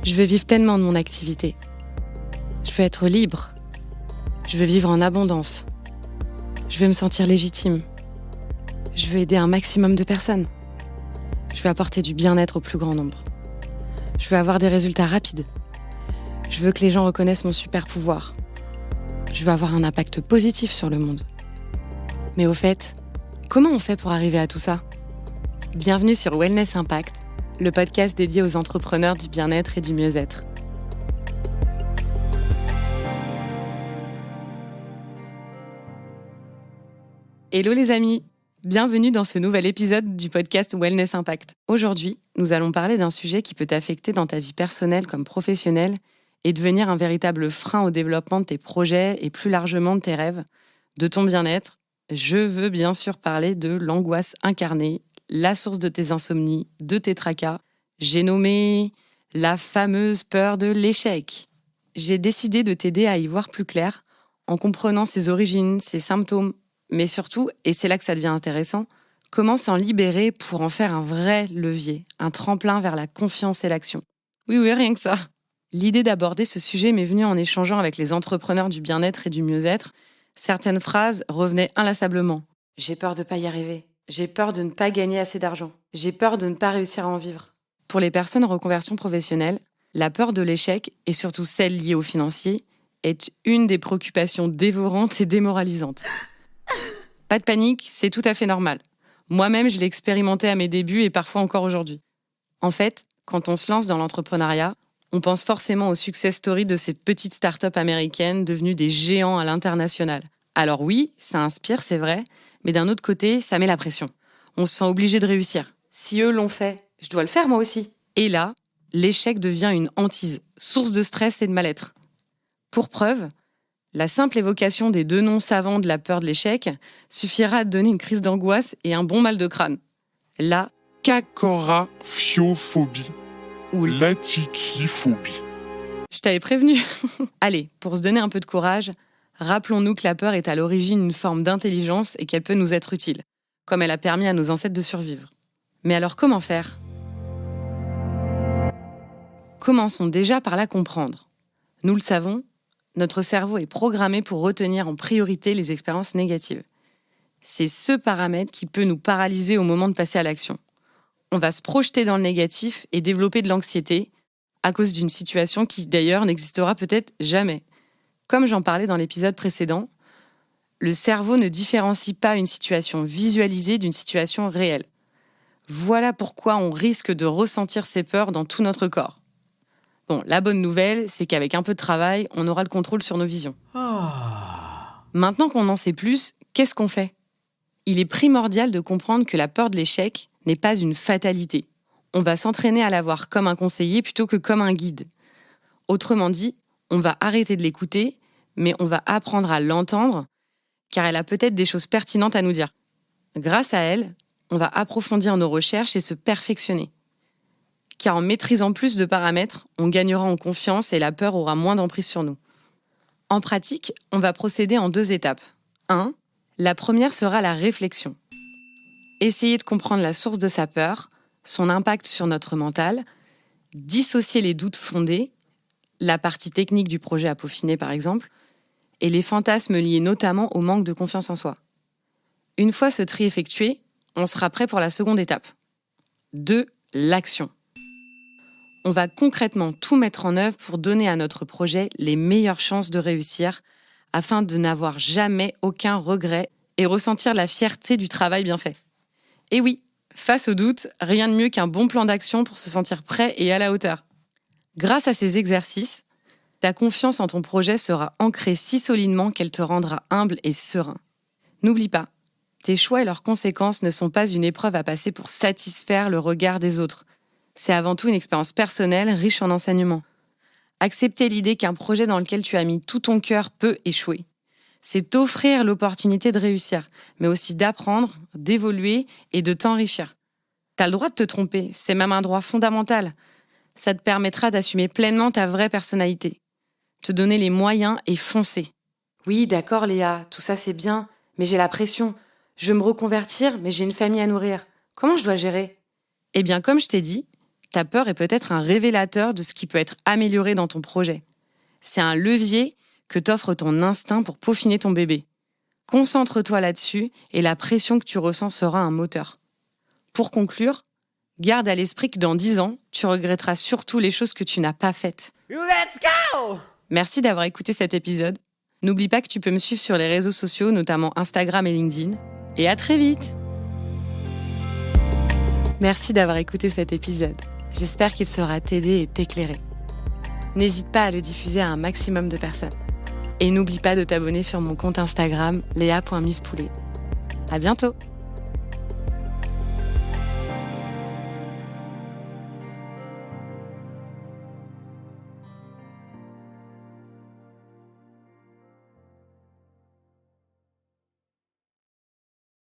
Je veux vivre pleinement de mon activité. Je veux être libre. Je veux vivre en abondance. Je veux me sentir légitime. Je veux aider un maximum de personnes. Je veux apporter du bien-être au plus grand nombre. Je veux avoir des résultats rapides. Je veux que les gens reconnaissent mon super pouvoir. Je veux avoir un impact positif sur le monde. Mais au fait, comment on fait pour arriver à tout ça ? Bienvenue sur Wellness Impact, le podcast dédié aux entrepreneurs du bien-être et du mieux-être. Hello les amis, bienvenue dans ce nouvel épisode du podcast Wellness Impact. Aujourd'hui, nous allons parler d'un sujet qui peut t'affecter dans ta vie personnelle comme professionnelle et devenir un véritable frein au développement de tes projets et plus largement de tes rêves, de ton bien-être. Je veux bien sûr parler de l'angoisse incarnée, la source de tes insomnies, de tes tracas. J'ai nommé la fameuse peur de l'échec. J'ai décidé de t'aider à y voir plus clair en comprenant ses origines, ses symptômes, mais surtout, et c'est là que ça devient intéressant, comment s'en libérer pour en faire un vrai levier, un tremplin vers la confiance et l'action. Oui, rien que ça. L'idée d'aborder ce sujet m'est venue en échangeant avec les entrepreneurs du bien-être et du mieux-être. Certaines phrases revenaient inlassablement. J'ai peur de ne pas y arriver. J'ai peur de ne pas gagner assez d'argent. J'ai peur de ne pas réussir à en vivre. Pour les personnes en reconversion professionnelle, la peur de l'échec, et surtout celle liée au financier, est une des préoccupations dévorantes et démoralisantes. Pas de panique, c'est tout à fait normal. Moi-même, je l'ai expérimenté à mes débuts et parfois encore aujourd'hui. En fait, quand on se lance dans l'entrepreneuriat, on pense forcément aux success stories de ces petites startups américaines devenues des géants à l'international. Alors oui, ça inspire, c'est vrai, mais d'un autre côté, ça met la pression. On se sent obligé de réussir. Si eux l'ont fait, je dois le faire moi aussi. Et là, l'échec devient une hantise, source de stress et de mal-être. Pour preuve, la simple évocation des deux noms savants de la peur de l'échec suffira à te donner une crise d'angoisse et un bon mal de crâne. La cacoraphiophobie ou l'atiquiophobie. Je t'avais prévenu. Allez, pour se donner un peu de courage, rappelons-nous que la peur est à l'origine une forme d'intelligence et qu'elle peut nous être utile, comme elle a permis à nos ancêtres de survivre. Mais alors comment faire ? Commençons déjà par la comprendre. Nous le savons, notre cerveau est programmé pour retenir en priorité les expériences négatives. C'est ce paramètre qui peut nous paralyser au moment de passer à l'action. On va se projeter dans le négatif et développer de l'anxiété à cause d'une situation qui, d'ailleurs, n'existera peut-être jamais. Comme j'en parlais dans l'épisode précédent, le cerveau ne différencie pas une situation visualisée d'une situation réelle. Voilà pourquoi on risque de ressentir ces peurs dans tout notre corps. Bon, la bonne nouvelle, c'est qu'avec un peu de travail, on aura le contrôle sur nos visions. Maintenant qu'on en sait plus, qu'est-ce qu'on fait ? Il est primordial de comprendre que la peur de l'échec n'est pas une fatalité. On va s'entraîner à la voir comme un conseiller plutôt que comme un guide. Autrement dit, on va arrêter de l'écouter, mais on va apprendre à l'entendre, car elle a peut-être des choses pertinentes à nous dire. Grâce à elle, on va approfondir nos recherches et se perfectionner. Car en maîtrisant plus de paramètres, on gagnera en confiance et la peur aura moins d'emprise sur nous. En pratique, on va procéder en 2 étapes. 1. La première sera la réflexion. Essayer de comprendre la source de sa peur, son impact sur notre mental, dissocier les doutes fondés, la partie technique du projet à peaufiner par exemple, et les fantasmes liés notamment au manque de confiance en soi. Une fois ce tri effectué, on sera prêt pour la seconde étape. 2. L'action. On va concrètement tout mettre en œuvre pour donner à notre projet les meilleures chances de réussir afin de n'avoir jamais aucun regret et ressentir la fierté du travail bien fait. Et oui, face au doute, rien de mieux qu'un bon plan d'action pour se sentir prêt et à la hauteur. Grâce à ces exercices, ta confiance en ton projet sera ancrée si solidement qu'elle te rendra humble et serein. N'oublie pas, tes choix et leurs conséquences ne sont pas une épreuve à passer pour satisfaire le regard des autres. C'est avant tout une expérience personnelle riche en enseignements. Accepter l'idée qu'un projet dans lequel tu as mis tout ton cœur peut échouer. C'est t'offrir l'opportunité de réussir, mais aussi d'apprendre, d'évoluer et de t'enrichir. T'as le droit de te tromper, c'est même un droit fondamental. Ça te permettra d'assumer pleinement ta vraie personnalité. Te donner les moyens et foncer. Oui, d'accord Léa, tout ça c'est bien, mais j'ai la pression. Je veux me reconvertir, mais j'ai une famille à nourrir. Comment je dois gérer ? Eh bien, comme je t'ai dit, ta peur est peut-être un révélateur de ce qui peut être amélioré dans ton projet. C'est un levier que t'offre ton instinct pour peaufiner ton bébé. Concentre-toi là-dessus et la pression que tu ressens sera un moteur. Pour conclure, garde à l'esprit que dans 10 ans, tu regretteras surtout les choses que tu n'as pas faites. Let's go! Merci d'avoir écouté cet épisode. N'oublie pas que tu peux me suivre sur les réseaux sociaux, notamment Instagram et LinkedIn. Et à très vite! Merci d'avoir écouté cet épisode. J'espère qu'il saura t'aider et t'éclairer. N'hésite pas à le diffuser à un maximum de personnes. Et n'oublie pas de t'abonner sur mon compte Instagram, léa.misspoulet. À bientôt!